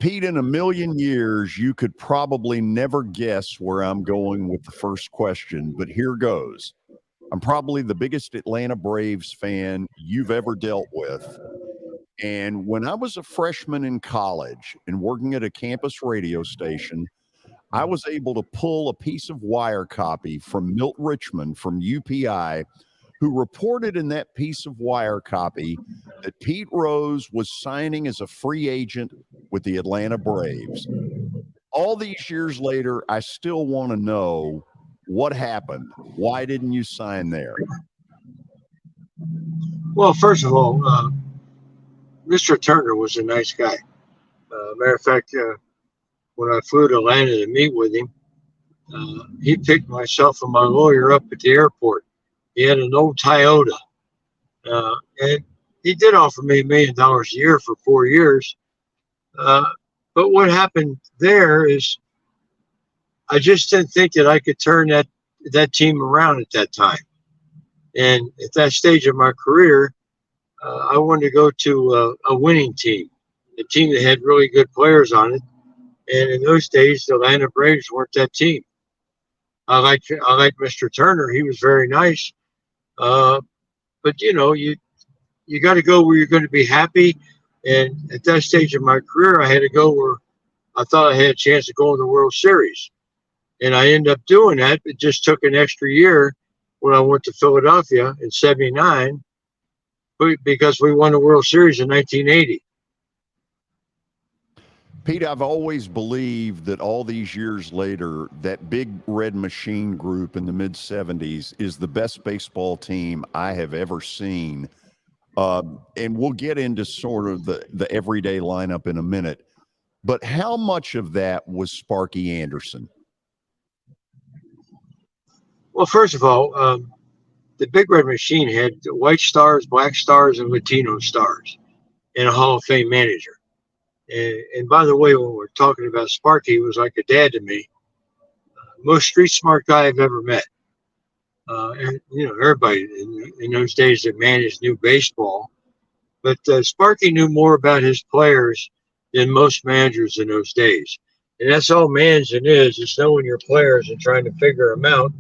Pete, in a million years, you could probably never guess where I'm going with the first question, but here goes. I'm probably the biggest Atlanta Braves fan you've ever dealt with. And when I was a freshman in college and working at a campus radio station, I was able to pull a piece of wire copy from Milt Richmond from UPI, who reported in that piece of wire copy that Pete Rose was signing as a free agent with the Atlanta Braves. All these years later, I still want to know what happened. Why didn't you sign there? Well, first of all, Mr. Turner was a nice guy. Matter of fact, when I flew to Atlanta to meet with him, he picked myself and my lawyer up at the airport. He had an old Toyota, and he did offer me $1 million a year for 4 years. But what happened there is I just didn't think that I could turn that team around at that time. And at that stage of my career, I wanted to go to a winning team, a team that had really good players on it. And in those days, the Atlanta Braves weren't that team. I liked Mr. Turner. He was very nice. But you got to go where you're going to be happy. And at that stage of my career, I had to go where I thought I had a chance to go in the World Series. And I ended up doing that. It just took an extra year when I went to Philadelphia in '79 because we won the World Series in 1980. Pete, I've always believed that all these years later, that Big Red Machine group in the mid 70s is the best baseball team I have ever seen. And we'll get into sort of the everyday lineup in a minute. But how much of that was Sparky Anderson? Well, first of all, the Big Red Machine had white stars, black stars, and Latino stars, and a Hall of Fame manager. And by the way, when we're talking about Sparky, he was like a dad to me. Most street smart guy I've ever met. And everybody in those days that managed knew baseball, but Sparky knew more about his players than most managers in those days. And that's all managing is knowing your players and trying to figure them out,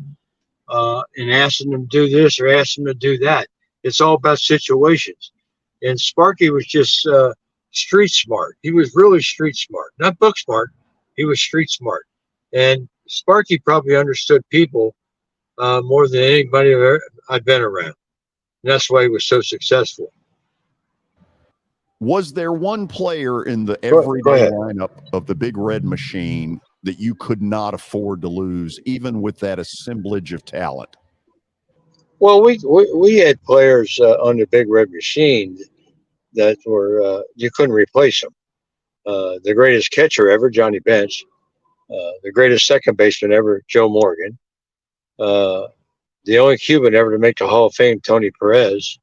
and asking them to do this or asking them to do that. It's all about situations. And Sparky was just street smart. He was really street smart, not book smart. He was street smart. And Sparky probably understood people more than anybody I've been around. And that's why he was so successful. Was there one player in the Go everyday ahead. lineup of the Big Red Machine that you could not afford to lose, even with that assemblage of talent? Well, we had players on the Big Red Machine that were you couldn't replace them. The greatest catcher ever, Johnny Bench. The greatest second baseman ever, Joe Morgan. The only Cuban ever to make the Hall of Fame, Tony Perez.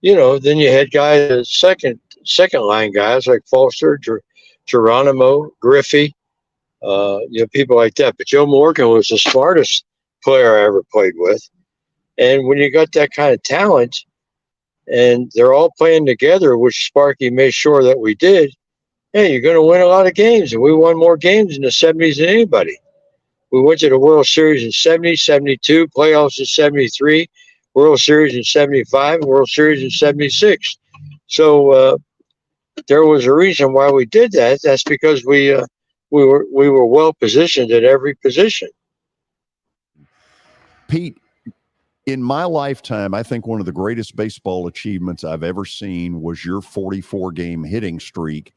Then you had guys, second line guys like Foster, Geronimo, Griffey, people like that. But Joe Morgan was the smartest player I ever played with. And when you got that kind of talent, and they're all playing together, which Sparky made sure that we did, hey, you're going to win a lot of games. And we won more games in the '70s than anybody. We went to the World Series in '70, '72, playoffs in '73, World Series in '75, World Series in '76. So there was a reason why we did that. That's because we were well positioned at every position. Pete, in my lifetime, I think one of the greatest baseball achievements I've ever seen was your 44-game hitting streak.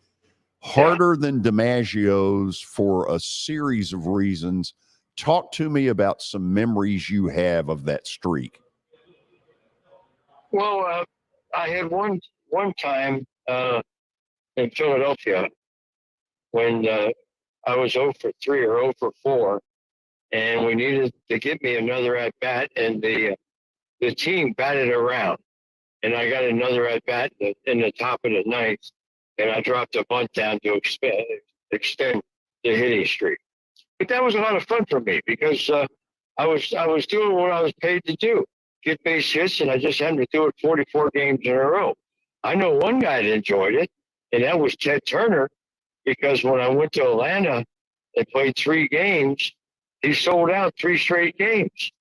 Harder than DiMaggio's for a series of reasons. Talk to me about some memories you have of that streak. Well, I had one time in Philadelphia when I was 0 for 3 or 0 for 4, and we needed to get me another at bat, and the team batted around, and I got another at bat in the top of the ninth, and I dropped a bunt down to extend the hitting streak. But that was a lot of fun for me because I was doing what I was paid to do, get base hits, and I just happened to do it 44 games in a row. I know one guy that enjoyed it, and that was Ted Turner. because when I went to Atlanta and played 3 games, he sold out 3 straight games.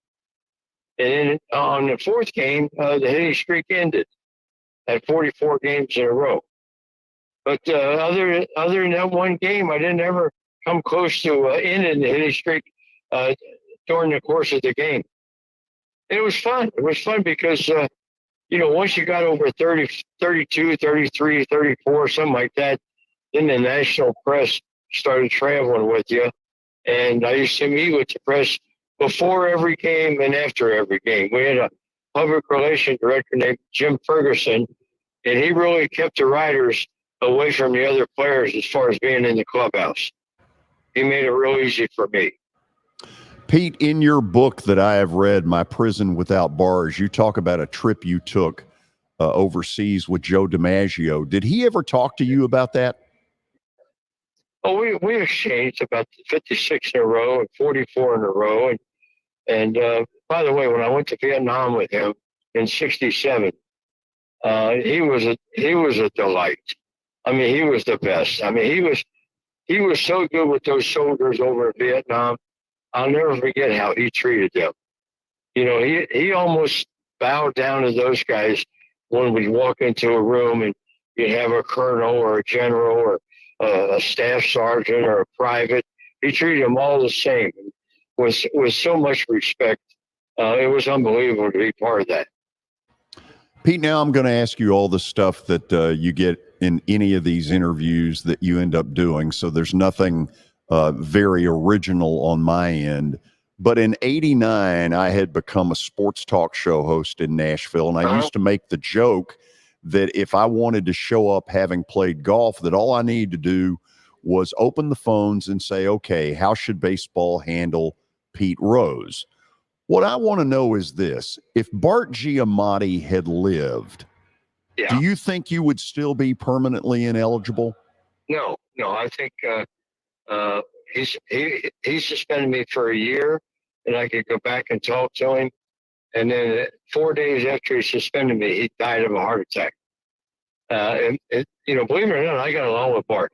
And then on the 4th game, the hitting streak ended at 44 games in a row. But other than that one game, I didn't ever come close to ending the hitting streak during the course of the game. And it was fun. It was fun because, once you got over 30, 32, 33, 34, something like that, then the national press started traveling with you. And I used to meet with the press before every game and after every game. We had a public relations director named Jim Ferguson, and he really kept the writers away from the other players as far as being in the clubhouse. He made it real easy for me. Pete, in your book that I have read, My Prison Without Bars, you talk about a trip you took overseas with Joe DiMaggio. Did he ever talk to you about that? Oh, we exchanged about 56 in a row and 44 in a row. And by the way, when I went to Vietnam with him in '67, he was a delight. I mean, he was the best. I mean, he was so good with those soldiers over in Vietnam. I'll never forget how he treated them. He almost bowed down to those guys when we walk into a room and you have a colonel or a general or a staff sergeant or a private. He treated them all the same with so much respect. It was unbelievable to be part of that. Pete, now I'm going to ask you all the stuff that you get in any of these interviews that you end up doing. So there's nothing very original on my end. But in '89, I had become a sports talk show host in Nashville. And I used to make the joke that if I wanted to show up having played golf, that all I needed to do was open the phones and say, okay, how should baseball handle Pete Rose? What I want to know is this. If Bart Giamatti had lived, do you think you would still be permanently ineligible? No. I think he suspended me for a year, and I could go back and talk to him. And then 4 days after he suspended me, he died of a heart attack. Believe it or not, I got along with Bart.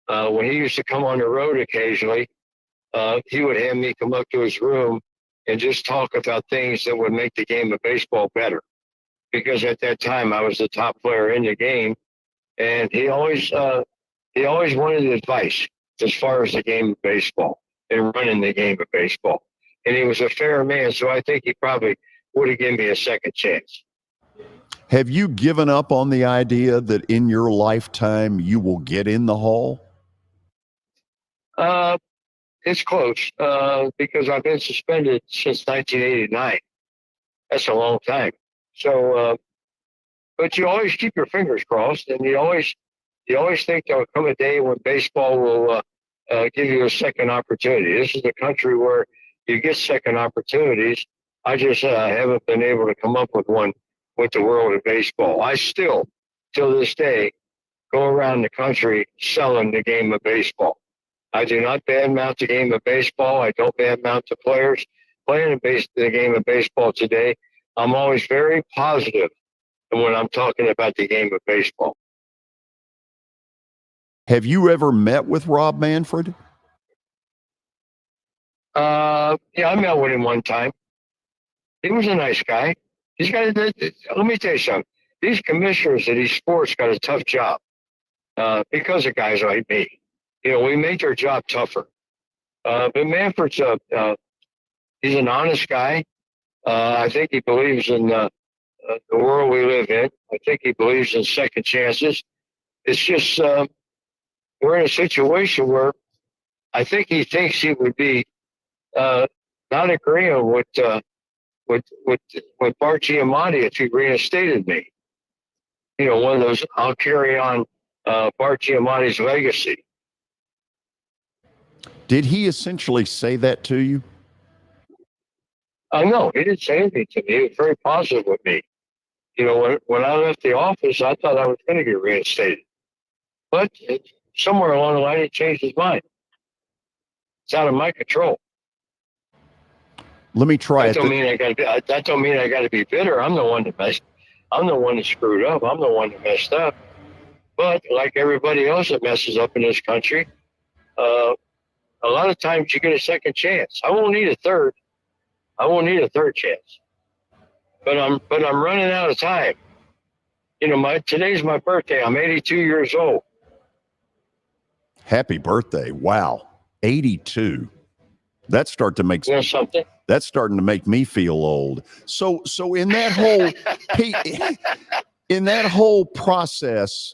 When he used to come on the road occasionally, he would have me come up to his room and just talk about things that would make the game of baseball better. Because at that time, I was the top player in the game, and he always wanted advice as far as the game of baseball and running the game of baseball. And he was a fair man, so I think he probably would have given me a second chance. Have you given up on the idea that in your lifetime you will get in the Hall? It's close because I've been suspended since 1989. That's a long time. So, but you always keep your fingers crossed, and you always think there'll come a day when baseball will give you a second opportunity. This is a country where you get second opportunities. I just haven't been able to come up with one with the world of baseball. I still, till this day, go around the country selling the game of baseball. I do not badmouth the game of baseball. I don't badmouth the players playing the game of baseball today. I'm always very positive when I'm talking about the game of baseball. Have you ever met with Rob Manfred? Yeah, I met with him one time. He was a nice guy. Let me tell you something. These commissioners of these sports got a tough job because of guys like me. We make their job tougher. But Manfred's he's an honest guy. I think he believes in the world we live in. I think he believes in second chances. It's just we're in a situation where I think he thinks he would be not agreeing with Bart Giamatti if he reinstated me. One of those, I'll carry on Bart Giamatti's legacy. Did he essentially say that to you? No, he didn't say anything to me. He was very positive with me. When I left the office, I thought I was going to get reinstated. But somewhere along the line, he changed his mind. It's out of my control. Let me try that don't mean I got to be bitter. I'm the one that screwed up. I'm the one that messed up. But like everybody else that messes up in this country, a lot of times you get a second chance. I won't need a third. I won't need a third chance. But I'm running out of time. You know, today's my birthday. I'm 82 years old. Happy birthday. Wow. 82. That's starting to make me feel old. So in that whole in that whole process,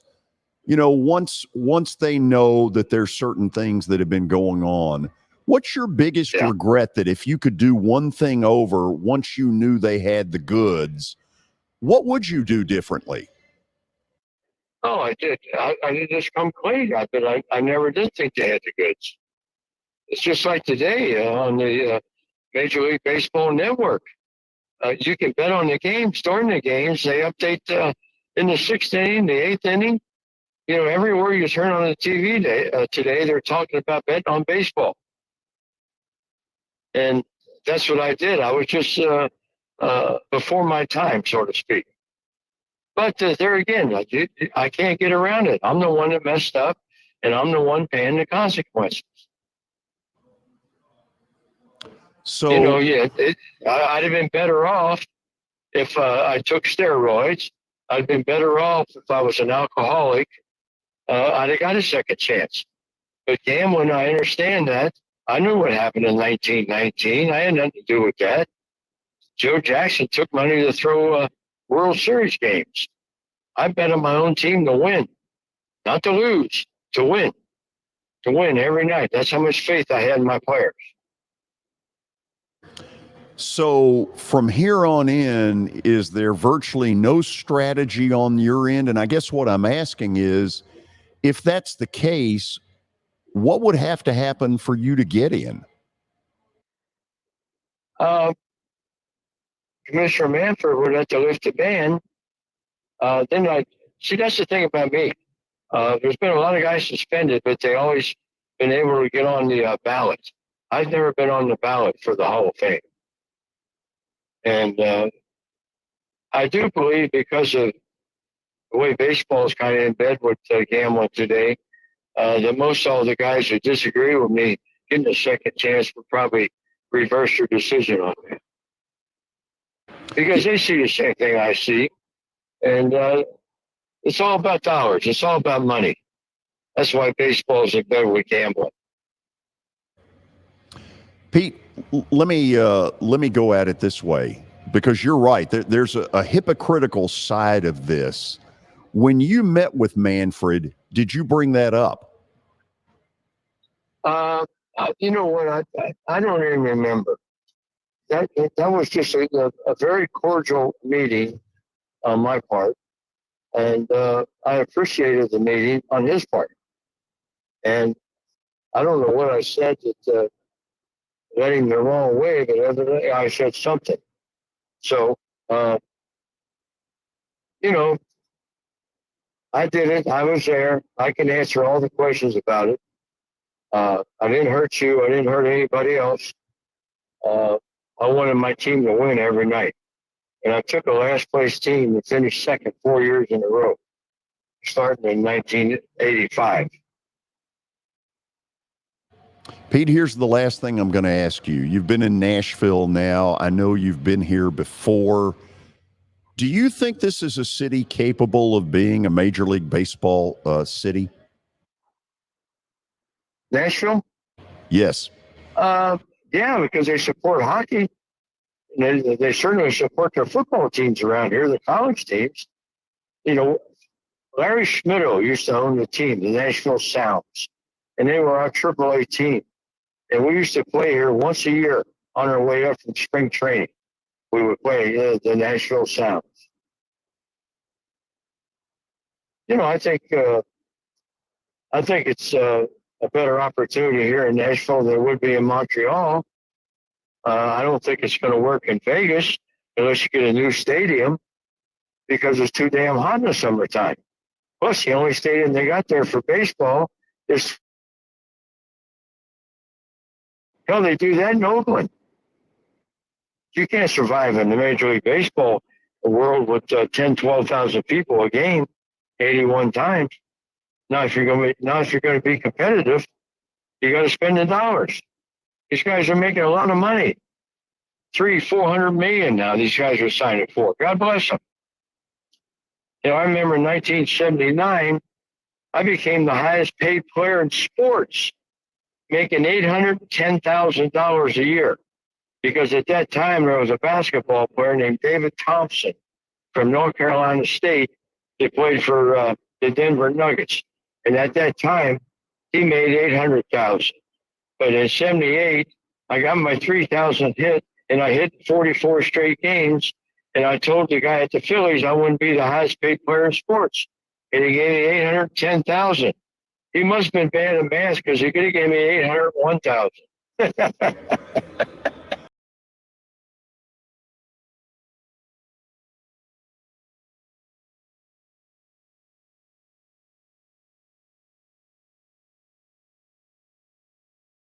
you know, once they know that there's certain things that have been going on, what's your biggest regret that if you could do one thing over once you knew they had the goods, what would you do differently? Oh, I did. I did just come clean. I never did think they had the goods. It's just like today on the Major League Baseball network. You can bet on the games during the games. They update in the sixth inning, the eighth inning. You know, everywhere you turn on the TV today, they're talking about betting on baseball. And that's what I did. I was just before my time, so to speak. But there again, I can't get around it. I'm the one that messed up, and I'm the one paying the consequences. So, you know, I'd have been better off if I took steroids. I'd have been better off if I was an alcoholic. I'd have got a second chance. But gambling, I understand that. I knew what happened in 1919. I had nothing to do with that. Joe Jackson took money to throw World Series games. I bet on my own team to win, not to lose, to win every night. That's how much faith I had in my players. So from here on in, is there virtually no strategy on your end? And I guess what I'm asking is, if that's the case, what would have to happen for you to get in? Commissioner Manfred would have to lift the ban. Then see, that's the thing about me. There's been a lot of guys suspended, but they always been able to get on the ballot. I've never been on the ballot for the Hall of Fame. And I do believe, because of the way baseball is kind of in bed with gambling today, that most all the guys who disagree with me getting a second chance would probably reverse their decision on that. Because they see the same thing I see. And it's all about dollars. It's all about money. That's why baseball is in bed with gambling. Pete, let me go at it this way, because you're right. There's a hypocritical side of this. When you met with Manfred, did you bring that up? You know what? I don't even remember. That was just a very cordial meeting on my part, and I appreciated the meeting on his part. And I don't know what I said that led him the wrong way, but evidently I said something. So, you know, I did it. I was there. I can answer all the questions about it. I didn't hurt you. I didn't hurt anybody else. I wanted my team to win every night. And I took a last place team and finished second 4 years in a row, starting in 1985. Pete, here's the last thing I'm going to ask you. You've been in Nashville now. I know you've been here before. Do you think this is a city capable of being a Major League Baseball city? Nashville? Yes. Yeah, because they support hockey. They certainly support their football teams around here, the college teams. You know, Larry Schmittou used to own the team, the Nashville Sounds, and they were our AAA team. And we used to play here once a year on our way up from spring training. We would play the Nashville Sounds. You know, I think it's a better opportunity here in Nashville than it would be in Montreal. I don't think it's going to work in Vegas unless you get a new stadium, because it's too damn hot in the summertime. Plus, the only stadium they got there for baseball is, hell, they do that in Oakland. You can't survive in the Major League Baseball world with 10, 12,000 people a game, 81 times. Now, if you're going to be competitive, you got to spend the dollars. These guys are making a lot of money. 300-400 million now. These guys are signing for. God bless them. You know, I remember in 1979, I became the highest paid player in sports, making $810,000 a year. Because at that time, there was a basketball player named David Thompson from North Carolina State that played for the Denver Nuggets. And at that time, he made $800,000. But in 78, I got my 3,000 hit, and I hit 44 straight games. And I told the guy at the Phillies I wouldn't be the highest paid player in sports. And he gave me $810,000. He must have been bad at math because he could have gave me $801,000.